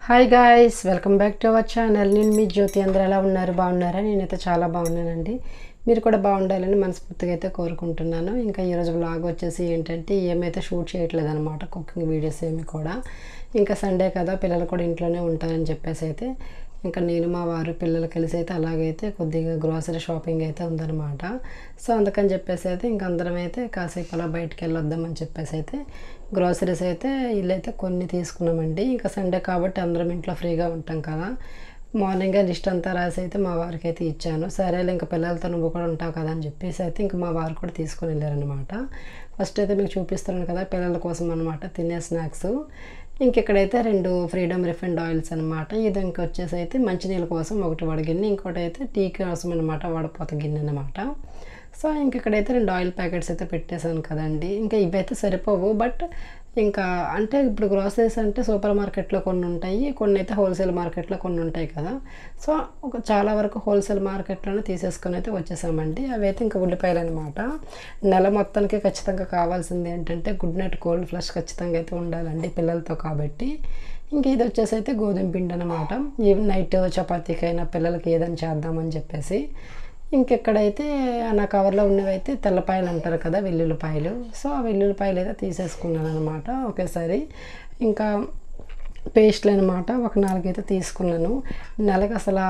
Hi guys, welcome back to our channel. నేను మీ జ్యోతి. అందరూ ఎలా ఉన్నారు? బాగున్నారా? నేనైతే చాలా బాగున్నానండి. మీరు కూడా బాగుండాలని మనస్ఫూర్తిగా అయితే కోరుకుంటున్నాను. ఇంకా ఈరోజు వ్లాగ్ వచ్చేసి ఏంటంటే ఏమైతే షూట్ చేయట్లేదు అనమాట, కుకింగ్ వీడియోస్ ఏమి కూడా. ఇంకా సండే కదా, పిల్లలు కూడా ఇంట్లోనే ఉంటారని చెప్పేసి అయితే ఇంకా నేను మా వారు పిల్లలు కలిసి అయితే అలాగైతే కొద్దిగా గ్రోసరీ షాపింగ్ అయితే ఉందన్నమాట. సో అందుకని చెప్పేసి అయితే ఇంక అందరం అయితే కాసేపు అలా బయటికి వెళ్ళొద్దామని చెప్పేసి అయితే గ్రోసరీస్ అయితే ఇల్లైతే కొన్ని తీసుకున్నామండి. ఇంకా సండే కాబట్టి అందరం ఇంట్లో ఫ్రీగా ఉంటాం కదా. మార్నింగే లిస్ట్ అంతా రాసి అయితే మా వారికి అయితే ఇచ్చాను. సరేలే ఇంకా పిల్లలతో నువ్వు కూడా ఉంటావు కదా అని చెప్పేసి అయితే ఇంకా మా వారు కూడా తీసుకొని వెళ్ళారనమాట. ఫస్ట్ అయితే మీకు చూపిస్తున్నాను కదా పిల్లల కోసం అనమాట తినే స్నాక్స్. ఇంకెక్కడైతే 2 ఫ్రీడమ్ రిఫైండ్ ఆయిల్స్ అనమాట. ఇది ఇంకొచ్చేసి అయితే మంచినీళ్ళ కోసం ఒకటి వడగిన్నె, ఇంకోటి అయితే టీ కోసం అనమాట వడపోత గిన్నె అనమాట. సో ఇంకెక్కడైతే 2 ఆయిల్ ప్యాకెట్స్ అయితే పెట్టేశాను కదండి. ఇంకా ఇవైతే సరిపోవు, బట్ ఇంకా అంటే ఇప్పుడు గ్రోసరీస్ అంటే సూపర్ మార్కెట్లో కొన్ని ఉంటాయి, కొన్ని అయితే హోల్సేల్ మార్కెట్లో కొన్ని ఉంటాయి కదా. సో చాలా వరకు హోల్సేల్ మార్కెట్లోనే తీసేసుకొని అయితే వచ్చేసామండి. అవి అయితే ఇంకా ఉల్లిపాయలు అనమాట. నెల మొత్తానికి ఖచ్చితంగా కావాల్సింది ఏంటంటే గుడ్ నైట్ కోల్డ్ ఫ్లష్ ఖచ్చితంగా అయితే ఉండాలండి పిల్లలతో కాబట్టి. ఇంక ఇది వచ్చేసి అయితే గోధుమ పిండి అనమాట. ఈవెన్ నైట్ చపాతీకైనా పిల్లలకి ఏదైనా చేద్దామని చెప్పేసి ఇంకెక్కడైతే నా కవర్లో ఉన్నవి అయితే తెల్లపాయలు అంటారు కదా, వెల్లుల్లిపాయలు. సో ఆ వెల్లుల్లిపాయలు అయితే తీసేసుకున్నాను అనమాట ఒకేసారి. ఇంకా పేస్ట్లు అనమాట ఒక 4 అయితే తీసుకున్నాను. నెలకి అసలు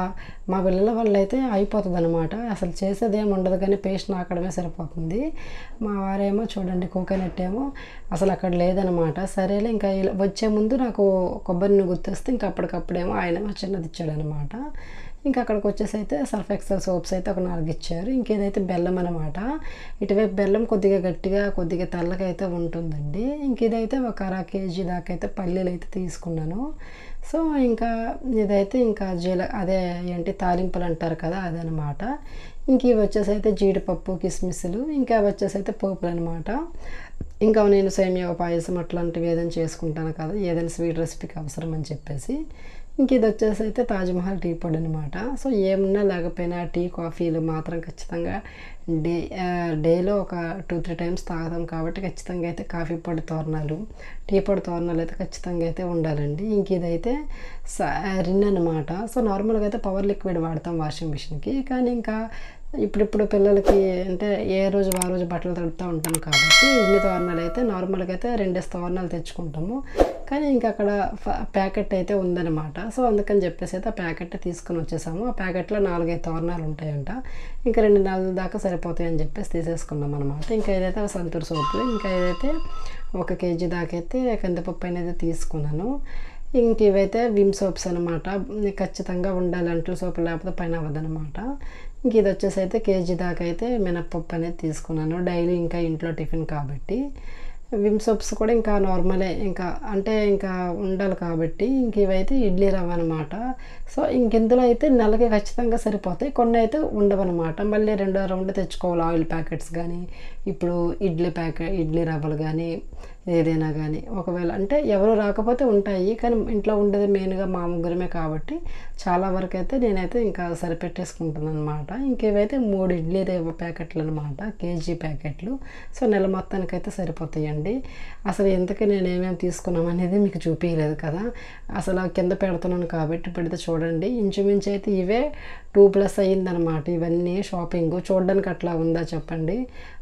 మా పిల్లల వల్ల అయితే అయిపోతుంది అనమాట. అసలు చేసేది ఏమి ఉండదు కానీ పేస్ట్ నాకడమే సరిపోతుంది. మా వారేమో చూడండి కోకోనట్ ఏమో అసలు అక్కడ లేదనమాట. సరేలే ఇంకా వచ్చే ముందు నాకు కొబ్బరిని గుర్తొస్తే ఇంకా అప్పటికప్పుడేమో ఆయన చిన్నది ఇచ్చాడనమాట. ఇంకా అక్కడికి వచ్చేసి అయితే సర్ఫ్ ఎక్సెల్ సోప్స్ అయితే ఒక 4 ఇచ్చారు. ఇంకేదైతే బెల్లం అనమాట. ఇటువైపు బెల్లం కొద్దిగా గట్టిగా కొద్దిగా తెల్లగా అయితే ఉంటుందండి. ఇంక ఇదైతే ఒక 1/2 kg దాకా అయితే పల్లీలు అయితే తీసుకున్నాను. సో ఇంకా ఇదైతే ఇంకా అదే ఏంటి తాలింపులు అంటారు కదా, అదనమాట. ఇంక ఇవి వచ్చేసి అయితే జీడిపప్పు కిస్మిస్లు, ఇంకా వచ్చేసి అయితే పోపులు అనమాట. ఇంకా నేను సేమియా పాయసం అట్లాంటివి ఏదైనా చేసుకుంటాను కదా, ఏదైనా స్వీట్ రెసిపీకి అవసరం అని చెప్పేసి. ఇంక ఇది వచ్చేసి అయితే తాజ్మహల్ టీ పొడి అనమాట. సో ఏమున్నా లేకపోయినా టీ కాఫీలు మాత్రం ఖచ్చితంగా డేలో ఒక 2-3 టైమ్స్ తాగుతాం కాబట్టి ఖచ్చితంగా అయితే కాఫీ పొడి తోరణాలు, టీ పొడి తోరణాలు అయితే ఖచ్చితంగా అయితే ఉండాలండి. ఇంక ఇదైతే రిన్ అనమాట. సో నార్మల్గా అయితే పవర్ లిక్విడ్ వాడతాం వాషింగ్ మిషన్కి, కానీ ఇంకా ఇప్పుడు పిల్లలకి అంటే ఏ రోజు ఆ రోజు బట్టలు తడుపుతూ ఉంటాను కాబట్టి ఇన్ని తోరణాలు అయితే నార్మల్గా అయితే 2 తోరణాలు తెచ్చుకుంటాము. కానీ ఇంకా అక్కడ ప్యాకెట్ అయితే ఉందన్నమాట. సో అందుకని చెప్పేసి అయితే ఆ ప్యాకెట్ తీసుకొని వచ్చేసాము. ఆ ప్యాకెట్లో 4-5 తోరణాలు ఉంటాయంట. ఇంకా 2 నెలల దాకా సరిపోతాయి అని చెప్పేసి తీసేసుకున్నాం అనమాట. ఇంకా ఏదైతే సంతూర్ సోపులు, ఇంకా ఏదైతే 1 kg దాకా అయితే కందిపప్పు అనేది తీసుకున్నాను. ఇంక ఇవైతే విమ్ సోప్స్ అనమాట. ఖచ్చితంగా ఉండాలి, అంట్లు సోపు లేకపోతే పైన అవ్వదనమాట. ఇంక ఇది వచ్చేసి అయితే 1 kg దాకా అయితే మినప్పప్పు అనేది తీసుకున్నాను, డైలీ ఇంకా ఇంట్లో టిఫిన్ కాబట్టి. విమ్ సోప్స్ కూడా ఇంకా నార్మలే, ఇంకా అంటే ఇంకా ఉండాలి కాబట్టి. ఇంక ఇవైతే ఇడ్లీ రవ్వ అనమాట. సో ఇందులో అయితే నెలకి ఖచ్చితంగా సరిపోతాయి, కొన్ని అయితే ఉండవన్నమాట. మళ్ళీ 2వ రౌండ్ తెచ్చుకోవాలి ఆయిల్ ప్యాకెట్స్ కానీ, ఇప్పుడు ఇడ్లీ రవ్వలు కానీ ఏదైనా కానీ. ఒకవేళ అంటే ఎవరు రాకపోతే ఉంటాయి, కానీ ఇంట్లో ఉండేది మెయిన్గా మా ముగ్గురమే కాబట్టి చాలా వరకు అయితే నేనైతే ఇంకా సరిపెట్టేసుకుంటున్నాను అనమాట. ఇంకేవైతే 3 ఇడ్లీ రవ్వ ప్యాకెట్లు అనమాట, కేజీ ప్యాకెట్లు. సో నెల మొత్తానికి అయితే సరిపోతాయండి. అసలు ఎందుకు నేను ఏమేమి తీసుకున్నాం అనేది మీకు చూపించలేదు కదా, అసలు కింద పెడుతున్నాను కాబట్టి పెడితే చూడండి. ఇంచుమించు అయితే ఇవే 2+ అయ్యిందనమాట. ఇవన్నీ షాపింగ్ చూడడానికి అట్లా ఉందా చెప్పండి.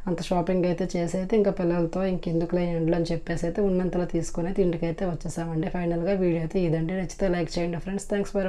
అంత షాపింగ్ అయితే చేసి అయితే ఇంకా పిల్లలతో ఇంకెందుకులే ఎండ్లు అని చెప్పేసి అయితే ఉన్నంతలో తీసుకొని అయితే ఇంటికైతే వచ్చేసామండి. ఫైనల్గా వీడియో అయితే ఇదండి. నచ్చితే లైక్ చేయండి ఫ్రెండ్స్. Thanks for